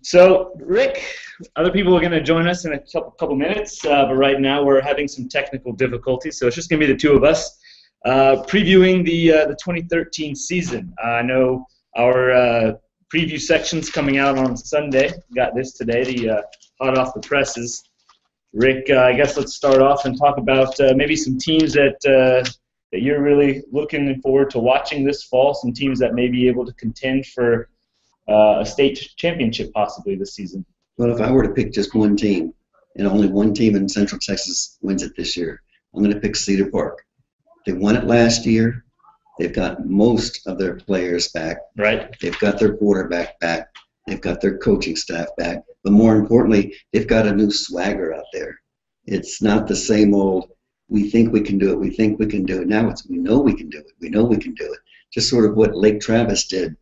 So, Rick, other people are going to join us in a couple minutes, but right now we're having some technical difficulties, so it's just going to be the two of us previewing the 2013 season. I know our preview section's coming out on Sunday. Got this today, the hot off the presses. Rick, I guess let's start off and talk about maybe some teams that you're really looking forward to watching this fall, some teams that may be able to contend for a state championship possibly this season. Well, if I were to pick just one team, and only one team in Central Texas wins it this year, I'm going to pick Cedar Park. They won it last year. They've got most of their players back. Right. They've got their quarterback back. They've got their coaching staff back. But more importantly, they've got a new swagger out there. It's not the same old, we think we can do it, we think we can do it. Now it's, we know we can do it, we know we can do it. Just sort of what Lake Travis did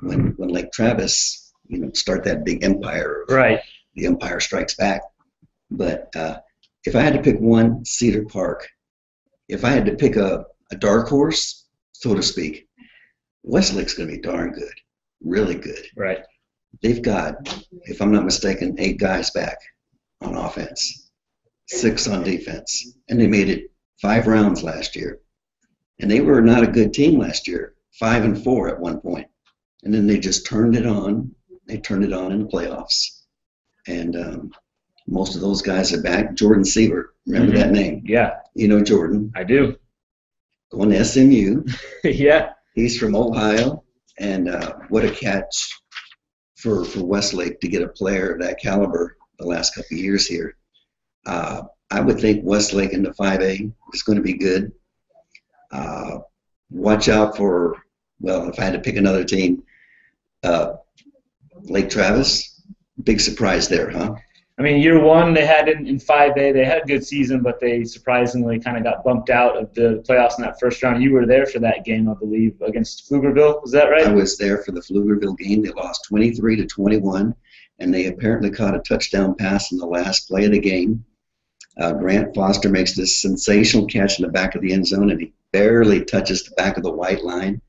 when Lake Travis, start that big empire. Right. The Empire Strikes Back. But if I had to pick one, Cedar Park. If I had to pick a dark horse, so to speak, Westlake's going to be darn good, really good. Right. They've got, if I'm not mistaken, 8 guys back on offense, 6 on defense, and they made it 5 rounds last year. And they were not a good team last year, 5-4 at one point. And then they just turned it on. They turned it on in the playoffs. And most of those guys are back. Jordan Sievert, remember that name? Yeah. You know Jordan. I do. Going to SMU. Yeah. He's from Ohio. And what a catch for Westlake to get a player of that caliber the last couple of years here. I would think Westlake in the 5A is going to be good. Watch out for, well, if I had to pick another team, Lake Travis, big surprise there, huh? I mean, year one they had in 5A, they had a good season, but they surprisingly kind of got bumped out of the playoffs in that first round. You were there for that game, I believe, against Pflugerville. Was that right? I was there for the Pflugerville game. They lost 23-21, and they apparently caught a touchdown pass in the last play of the game. Grant Foster makes this sensational catch in the back of the end zone, and he barely touches the back of the white line.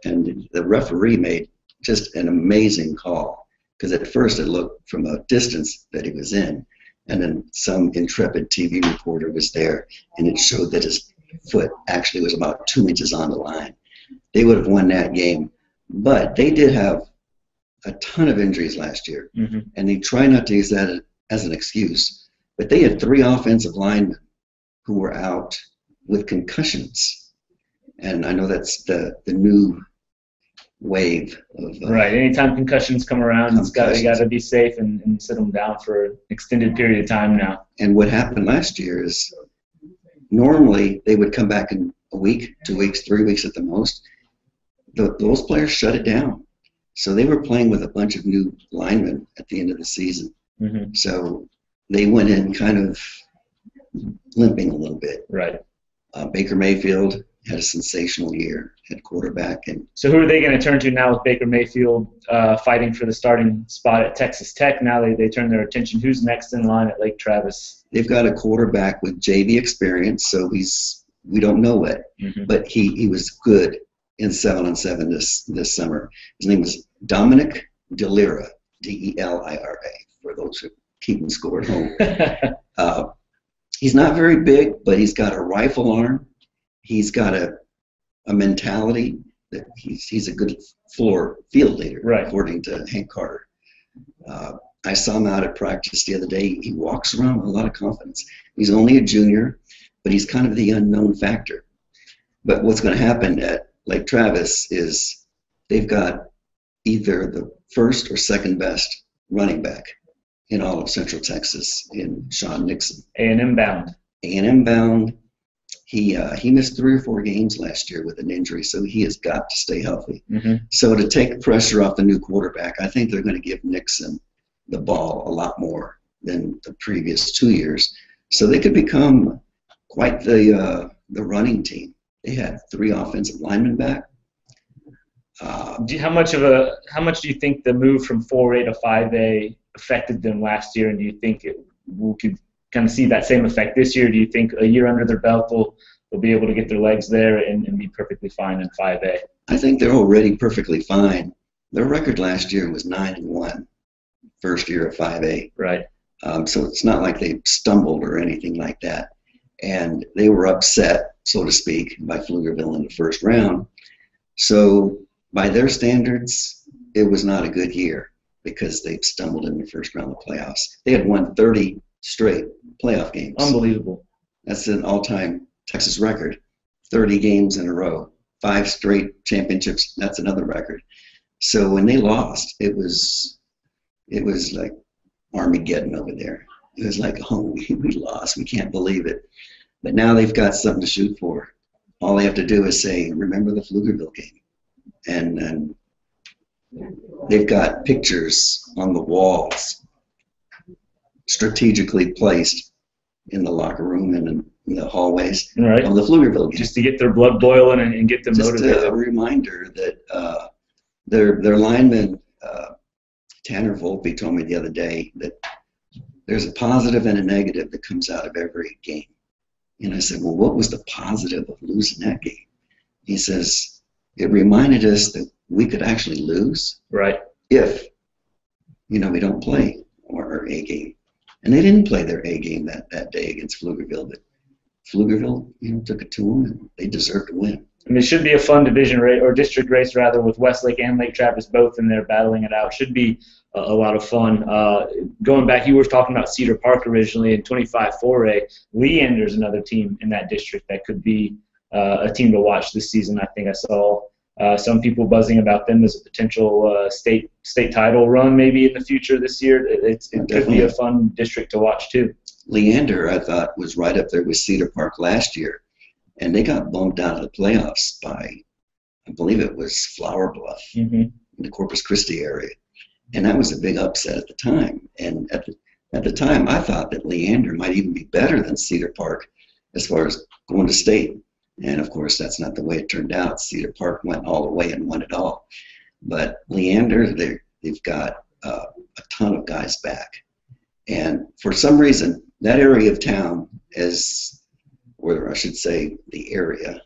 And the referee made just an amazing call, because at first it looked from a distance that he was in, and then some intrepid TV reporter was there, and it showed that his foot actually was about 2 inches on the line. They would have won that game, but they did have a ton of injuries last year, and they try not to use that as an excuse, but they had 3 offensive linemen who were out with concussions, and I know that's the new wave of right. Anytime concussions come around, you got to be safe and sit them down for an extended period of time now. And what happened last year is normally they would come back in a week, 2 weeks, 3 weeks at the most. Those players shut it down, so they were playing with a bunch of new linemen at the end of the season. So they went in kind of limping a little bit. Right. Baker Mayfield had a sensational year at quarterback. And so who are they going to turn to now with Baker Mayfield fighting for the starting spot at Texas Tech? Now they turn their attention. Who's next in line at Lake Travis? They've got a quarterback with JV experience, so we don't know it, but he was good in 7-on-7 this summer. His name is Dominic Delira, Delira, for those who keeping score at home. He's not very big, but he's got a rifle arm. He's got a mentality that he's a good field leader, right, according to Hank Carter. I saw him out at practice the other day. He walks around with a lot of confidence. He's only a junior, but he's kind of the unknown factor. But what's going to happen at Lake Travis is they've got either the first or second best running back in all of Central Texas in Sean Nixon. A&M bound. A&M bound. He missed 3 or 4 games last year with an injury, so he has got to stay healthy. So to take pressure off the new quarterback, I think they're going to give Nixon the ball a lot more than the previous 2 years. So they could become quite the running team. They had 3 offensive linemen back. How much do you think the move from 4A to 5A affected them last year, and do you think we could kind of see that same effect this year? Do you think a year under their belt they'll be able to get their legs there and be perfectly fine in 5A? I think they're already perfectly fine. Their record last year was 9-1 first year of 5A. Right. So it's not like they stumbled or anything like that. And they were upset, so to speak, by Pflugerville in the first round. So by their standards, it was not a good year because they stumbled in the first round of playoffs. They had won 30 straight playoff games. Unbelievable. That's an all-time Texas record. 30 games in a row. 5 straight championships. That's another record. So when they lost, it was like Armageddon over there. It was like, oh, we lost. We can't believe it. But now they've got something to shoot for. All they have to do is say, remember the Pflugerville game. And they've got pictures on the walls strategically placed in the locker room and in the hallways of the Pflugerville game. Just to get their blood boiling and get them motivated. Just a reminder that their lineman, Tanner Volpe, told me the other day that there's a positive and a negative that comes out of every game. And I said, well, what was the positive of losing that game? He says, it reminded us that we could actually lose if, we don't play our A game. And they didn't play their A game that day against Pflugerville, but Pflugerville, took it to them, and they deserved to win. I mean, it should be a fun division race, or district race rather, with Westlake and Lake Travis both in there battling it out. Should be a lot of fun. Going back, you were talking about Cedar Park originally in 25-4A. Leander's another team in that district that could be a team to watch this season. I think I saw some people buzzing about them as a potential state title run maybe in the future this year. It could be a fun district to watch too. Leander, I thought, was right up there with Cedar Park last year. And they got bumped out of the playoffs by, I believe it was Flower Bluff in the Corpus Christi area. And that was a big upset at the time. And at the time, I thought that Leander might even be better than Cedar Park as far as going to state. And, of course, that's not the way it turned out. Cedar Park went all the way and won it all. But Leander, they've got a ton of guys back. And for some reason, that area of town or I should say the area,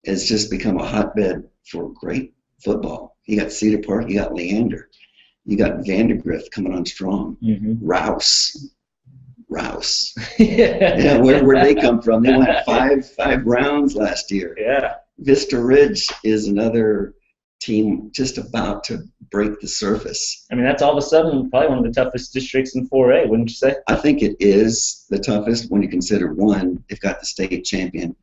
has just become a hotbed for great football. You got Cedar Park, you got Leander, you got Vandergrift coming on strong, Rouse. Yeah, where'd they come from? They went five rounds last year. Yeah. Vista Ridge is another team just about to break the surface. I mean, that's all of a sudden probably one of the toughest districts in 4A, wouldn't you say? I think it is the toughest when you consider, one, they've got the state champion.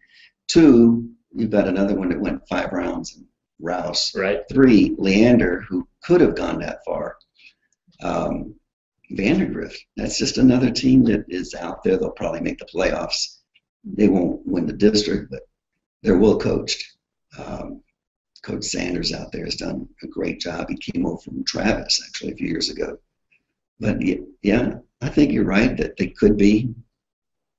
Two, you've got another one that went 5 rounds, and Rouse. 3, Leander, who could have gone that far. Vandergrift, that's just another team that is out there. They'll probably make the playoffs. They won't win the district, but they're well coached. Coach Sanders out there has done a great job. He came over from Travis, actually, a few years ago. But, yeah, I think you're right that they could be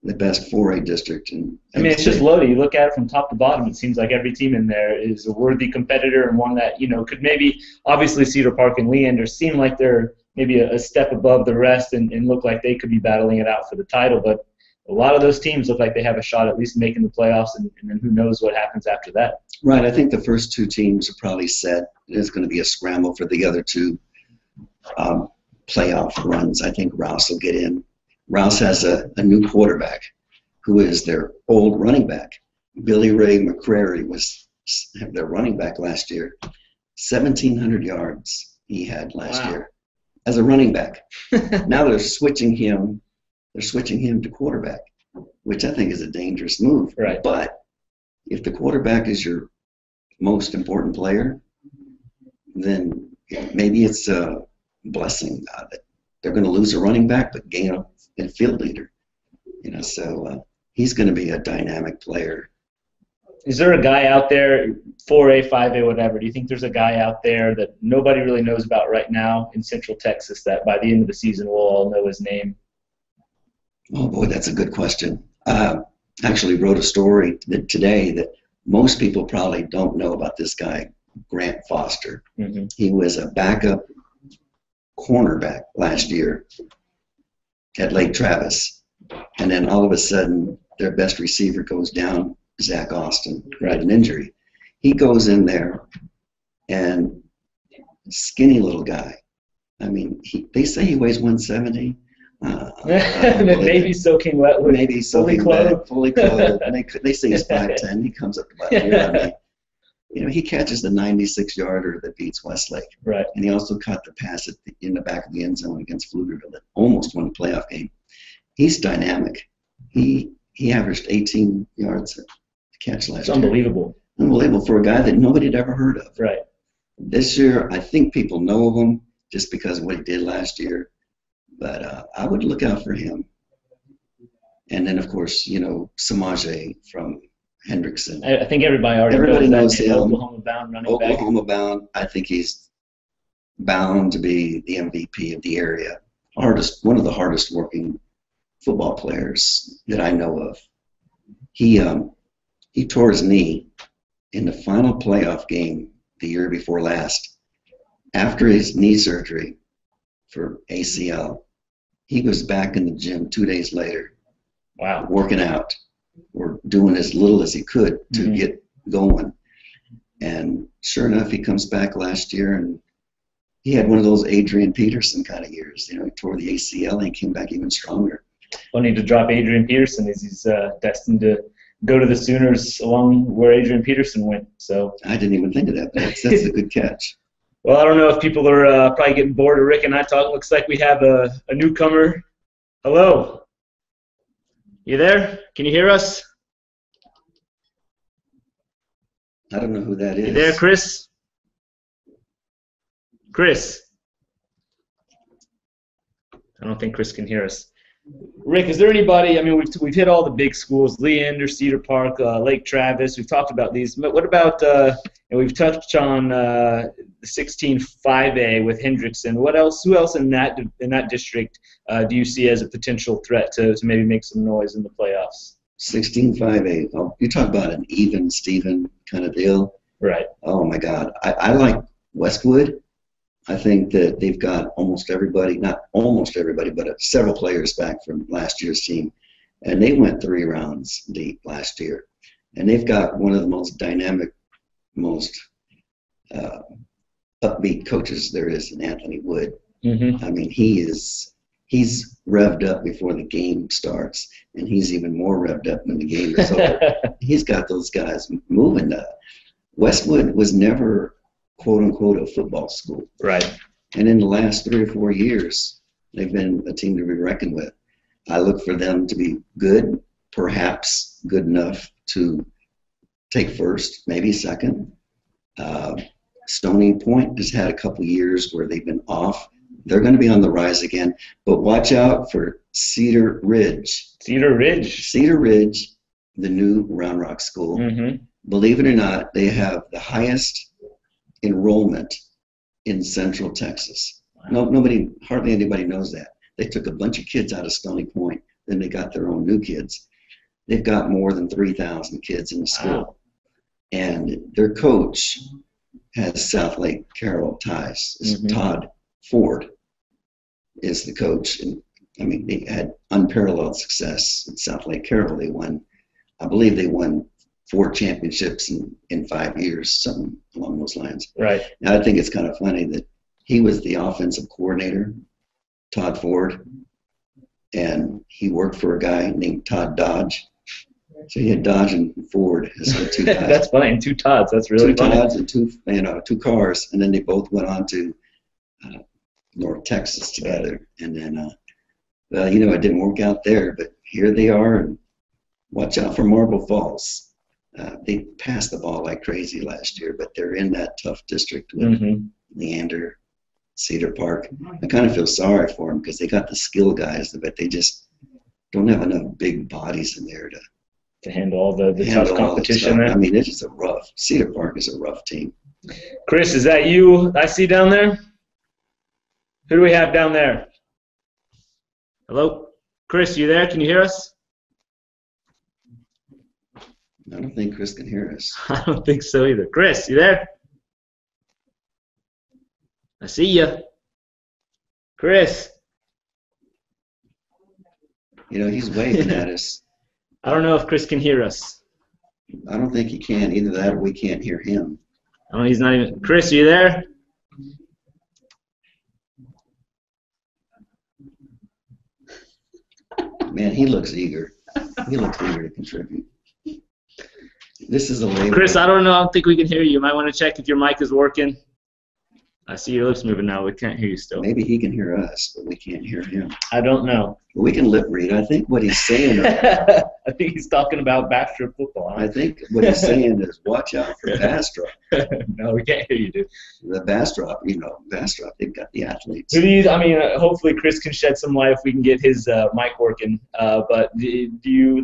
the best 4A district. I mean, it's just loaded. You look at it from top to bottom, it seems like every team in there is a worthy competitor and one that, could maybe, obviously Cedar Park and Leander seem like they're maybe a step above the rest and look like they could be battling it out for the title. But a lot of those teams look like they have a shot at least making the playoffs, and then who knows what happens after that. Right. I think the first 2 teams are probably set. There's going to be a scramble for the other 2 playoff runs. I think Rouse will get in. Rouse has a new quarterback who is their old running back. Billy Ray McCrary was their running back last year. 1,700 yards he had last year as a running back. Now they're switching him to quarterback, which I think is a dangerous move. Right. But if the quarterback is your most important player, then maybe it's a blessing that they're going to lose a running back but gain a field leader. So he's going to be a dynamic player. Is there a guy out there, 4A, 5A, whatever, do you think there's a guy out there that nobody really knows about right now in Central Texas that by the end of the season we'll all know his name? Oh, boy, that's a good question. Actually wrote a story today that most people probably don't know about this guy, Grant Foster. He was a backup cornerback last year at Lake Travis. And then all of a sudden, their best receiver goes down, Zach Austin, who had an injury. He goes in there, and skinny little guy. I mean, they say he weighs 170. Maybe soaking wet with maybe soaking wet, fully clothed. And they say he's 5'10". He comes up to about here on me. You know, he catches the 96-yarder that beats Westlake. Right. And he also caught the pass in the back of the end zone against Pflugerville that almost won the playoff game. He's dynamic. He averaged 18 yards a catch last year. Unbelievable. Unbelievable for a guy that nobody had ever heard of. Right. This year, I think people know of him just because of what he did last year. But I would look out for him. And then, of course, you know, Samaje from Hendrickson. I think everybody knows him. Oklahoma-bound running back. Oklahoma-bound. I think he's bound to be the MVP of the area. One of the hardest working football players that I know of. He tore his knee in the final playoff game the year before last. After his knee surgery for ACL, he was back in the gym 2 days later. Wow. Working out or doing as little as he could to get going. And sure enough, he comes back last year, and he had one of those Adrian Peterson kind of years. You know, he tore the ACL and he came back even stronger. Funny to drop Adrian Peterson as he's destined to go to the Sooners along where Adrian Peterson went. So I didn't even think of that, but that's a good catch. Well, I don't know if people are probably getting bored of Rick and I talking. Looks like we have a newcomer. Hello. You there? Can you hear us? I don't know who that is. You there, Chris? Chris? I don't think Chris can hear us. Rick, is there anybody, I mean, we've hit all the big schools, Leander, Cedar Park, Lake Travis. We've talked about these. But what about, and we've touched on the 16-5A with Hendrickson. What else? Who else in that district do you see as a potential threat to maybe make some noise in the playoffs? 16-5A. Oh, you talk about an even Steven kind of deal. Right. Oh, my God. I like Westwood. I think that they've got almost everybody, not almost everybody, but several players back from last year's team. And they went 3 rounds deep last year. And they've got one of the most dynamic, most upbeat coaches there is in Anthony Wood. I mean, he's revved up before the game starts, and he's even more revved up when the game is over. He's got those guys moving. Westwood was never quote-unquote a football school. Right. And in the last 3 or 4 years, they've been a team to be reckoned with. I look for them to be good, perhaps good enough to take first, maybe second. Stony Point has had a couple years where they've been off. They're going to be on the rise again. But watch out for Cedar Ridge. Cedar Ridge. Cedar Ridge, the new Round Rock school. Believe it or not, they have the highest enrollment in Central Texas. Wow. Hardly anybody knows that. They took a bunch of kids out of Stony Point, then they got their own new kids. They've got more than 3,000 kids in the school. Wow. And their coach has South Lake Carroll ties. Todd Ford is the coach. And I mean, they had unparalleled success in South Lake Carroll. I believe they won 4 championships in 5 years, something along those lines. Right. Now, I think it's kind of funny that he was the offensive coordinator, Todd Ford, and he worked for a guy named Todd Dodge. So he had Dodge and Ford as the 2 guys. That's funny. 2 Todds. That's really funny. 2 Todds and 2 cars, and then they both went on to North Texas together. And then, well, you know, it didn't work out there, but here they are. And watch out for Marble Falls. They passed the ball like crazy last year, but they're in that tough district with Leander, Cedar Park. I kind of feel sorry for them because they got the skill guys, but they just don't have enough big bodies in there to handle all the tough competition there. I mean, it's just Cedar Park is a rough team. Chris, is that you I see down there? Who do we have down there? Hello? Chris, you there? Can you hear us? I don't think Chris can hear us. I don't think so either. Chris, you there? I see you. Chris. You know, he's waving at us. I don't know if Chris can hear us. I don't think he can. Either that or we can't hear him. Oh, he's not even. Chris, are you there? Man, he looks eager. He looks eager to contribute. This is a label. Chris, I don't know. I don't think we can hear you. You might want to check if your mic is working. I see your lips moving now. We can't hear you still. Maybe he can hear us, but we can't hear him. I don't know. We can lip read. I think what he's saying. I think he's talking about backstrap football. I think what he's saying is watch out for backstrap. No, we can't hear you, dude. The backstrap, backstrap, they've got the athletes. Hopefully Chris can shed some light if we can get his mic working. But the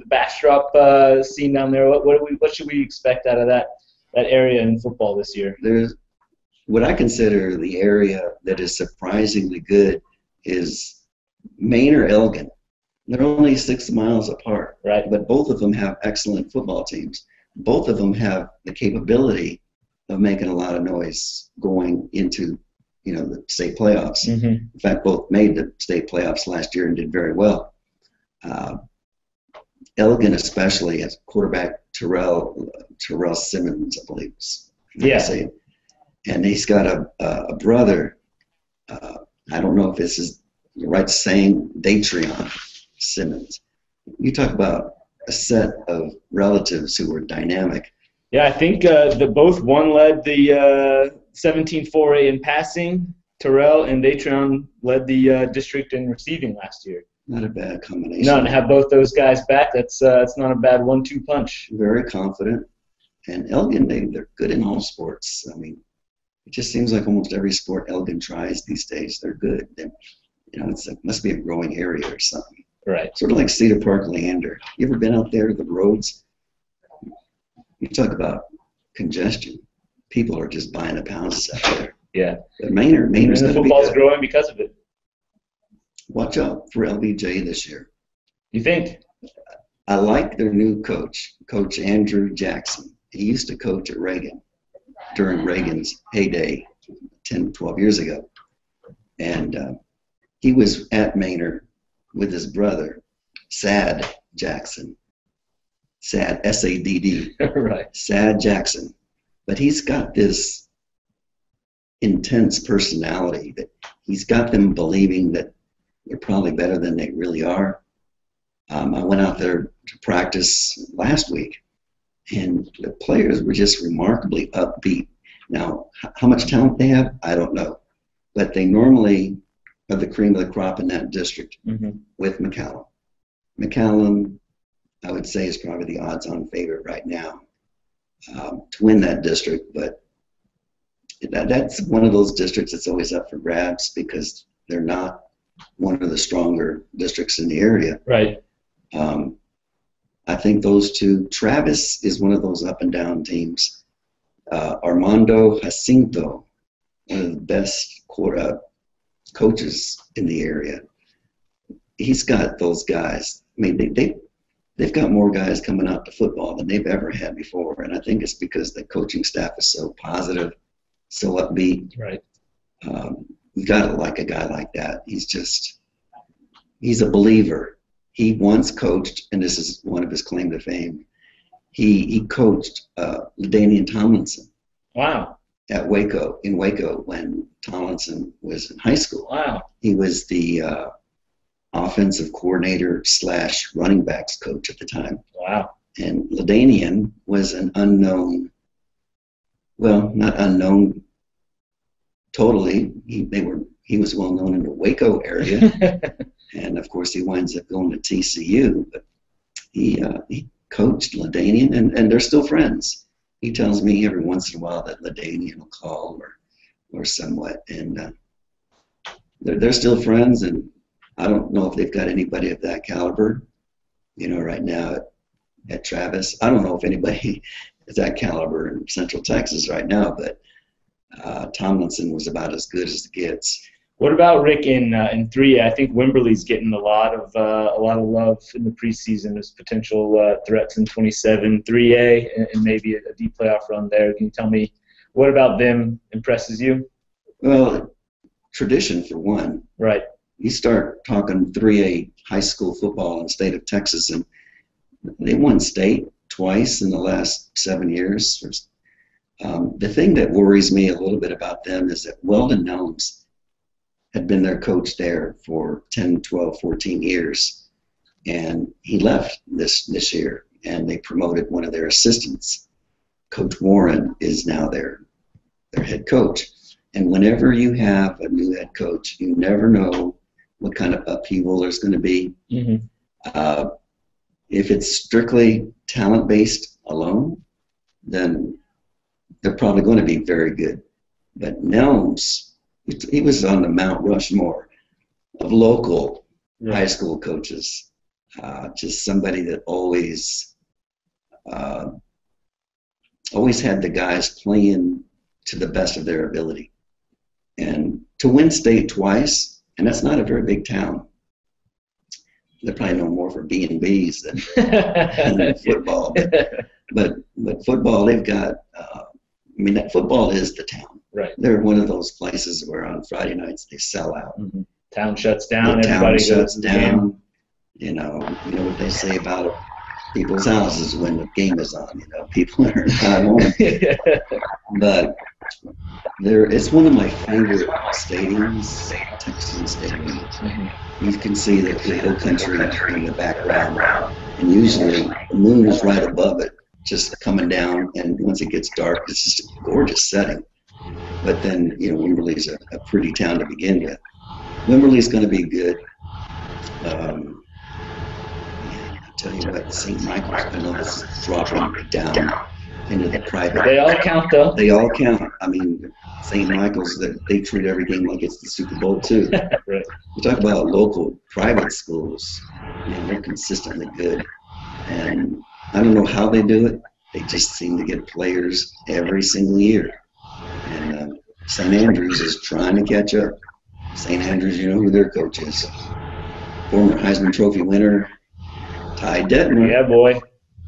backstrap scene down there, what should we expect out of that area in football this year? There's what I consider the area that is surprisingly good is Maine or Elgin. They're only 6 miles apart, right? But both of them have excellent football teams. Both of them have the capability of making a lot of noise going into, the state playoffs. Mm-hmm. In fact, both made the state playoffs last year and did very well. Elgin, especially, has quarterback Terrell Simmons, I believe. Yeah. And he's got a brother. I don't know if this is the right saying, Datrion Simmons. You talk about a set of relatives who were dynamic. Yeah, I think one led the 17-4A in passing. Terrell and Datrion led the district in receiving last year. Not a bad combination. No, to have both those guys back, that's not a bad 1-2 punch. Very confident. And Elgin, they're good in all sports. I mean, it just seems like almost every sport Elgin tries these days, they're good. It must be a growing area or something. Right. Sort of like Cedar Park, Leander. You ever been out there, the roads? You talk about congestion. People are just buying up houses out there. Yeah. But Mainer's going to be football's growing because of it. Watch out for LBJ this year. You think? I like their new coach, Coach Andrew Jackson. He used to coach at Reagan during Reagan's heyday 10, 12 years ago. And he was at Maynard with his brother, Sad Jackson. Sad, S-A-D-D. Right. Sad Jackson. But he's got this intense personality that he's got them believing that they're probably better than they really are. I went out there to practice last week, and the players were just remarkably upbeat. Now, how much talent they have, I don't know. But they normally are the cream of the crop in that district with McCallum. McCallum, I would say, is probably the odds-on favorite right now to win that district. But that's one of those districts that's always up for grabs because they're not one of the stronger districts in the area. Right. I think those two. Travis is one of those up and down teams. Armando Jacinto, one of the best coaches in the area. He's got those guys. I mean, they've got more guys coming out to football than they've ever had before, and I think it's because the coaching staff is so positive, so upbeat. Right. You gotta like a guy like that. He's a believer. He once coached, and this is one of his claim to fame. He coached LaDainian Tomlinson. Wow. In Waco, when Tomlinson was in high school. Wow. He was the offensive coordinator / running backs coach at the time. Wow. And LaDainian was an unknown, well, not unknown totally. He was well known in the Waco area. And of course he winds up going to TCU, but he coached LaDainian, and they're still friends. He tells me every once in a while that LaDainian will call or somewhat, and they're still friends. And I don't know if they've got anybody of that caliber, right now at Travis. I don't know if anybody is that caliber in Central Texas right now, but Tomlinson was about as good as it gets. What about Rick in 3A? I think Wimberley's getting a lot of love in the preseason as potential threats in 27. 3A and maybe a deep playoff run there. Can you tell me what about them impresses you? Well, tradition for one. Right. You start talking 3A high school football in the state of Texas, and they won state twice in the last 7 years. The thing that worries me a little bit about them is that Weldon Nelms had been their coach there for 10, 12, 14 years. and he left this year, and they promoted one of their assistants. Coach Warren is now their head coach. And whenever you have a new head coach, you never know what kind of upheaval there's going to be. Mm-hmm. If it's strictly talent-based alone, then they're probably going to be very good. But Nelms, he was on the Mount Rushmore of local high school coaches. Just somebody that always had the guys playing to the best of their ability. And to win state twice, and that's not a very big town. They're probably no more for B&Bs than football. But football, they've got, that football is the town. Right. They're one of those places where on Friday nights they sell out. Mm-hmm. Town shuts down. The everybody town goes shuts down. You know what they say about people's houses when the game is on. People are not home. But it's one of my favorite stadiums, Texan Stadium. Mm-hmm. You can see the hill country in the background, and usually the moon is right above it, just coming down. And once it gets dark, it's just a gorgeous setting. But then, Wimberley's a pretty town to begin with. Wimberley's going to be good. I'll tell you what, St. Michael's, I know this is dropping down into the private. They all count, though. They all count. St. Michael's, they treat every game like it's the Super Bowl, too. Right. You talk about local private schools, they're consistently good. And I don't know how they do it. They just seem to get players every single year. And St. Andrews is trying to catch up. St. Andrews, you know who their coach is. Former Heisman Trophy winner, Ty Detmer. Yeah, boy.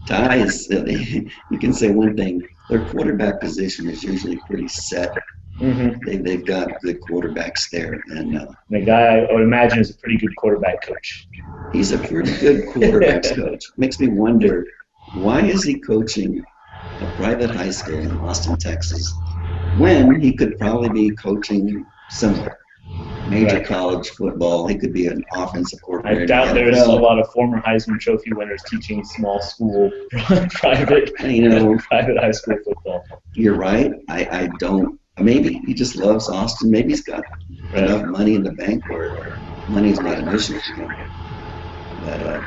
Ty is, you can say one thing, their quarterback position is usually pretty set. Mm-hmm. They've got good quarterbacks there. And the guy, I would imagine, is a pretty good quarterback coach. He's a pretty good quarterbacks coach. Makes me wonder, why is he coaching a private high school in Austin, Texas, when he could probably be coaching somewhere? Major college football. He could be an offensive coordinator. I doubt there's a lot of former Heisman Trophy winners teaching small school private high school football. You're right. I don't. Maybe he just loves Austin. Maybe he's got enough money in the bank where money's not an issue for him. But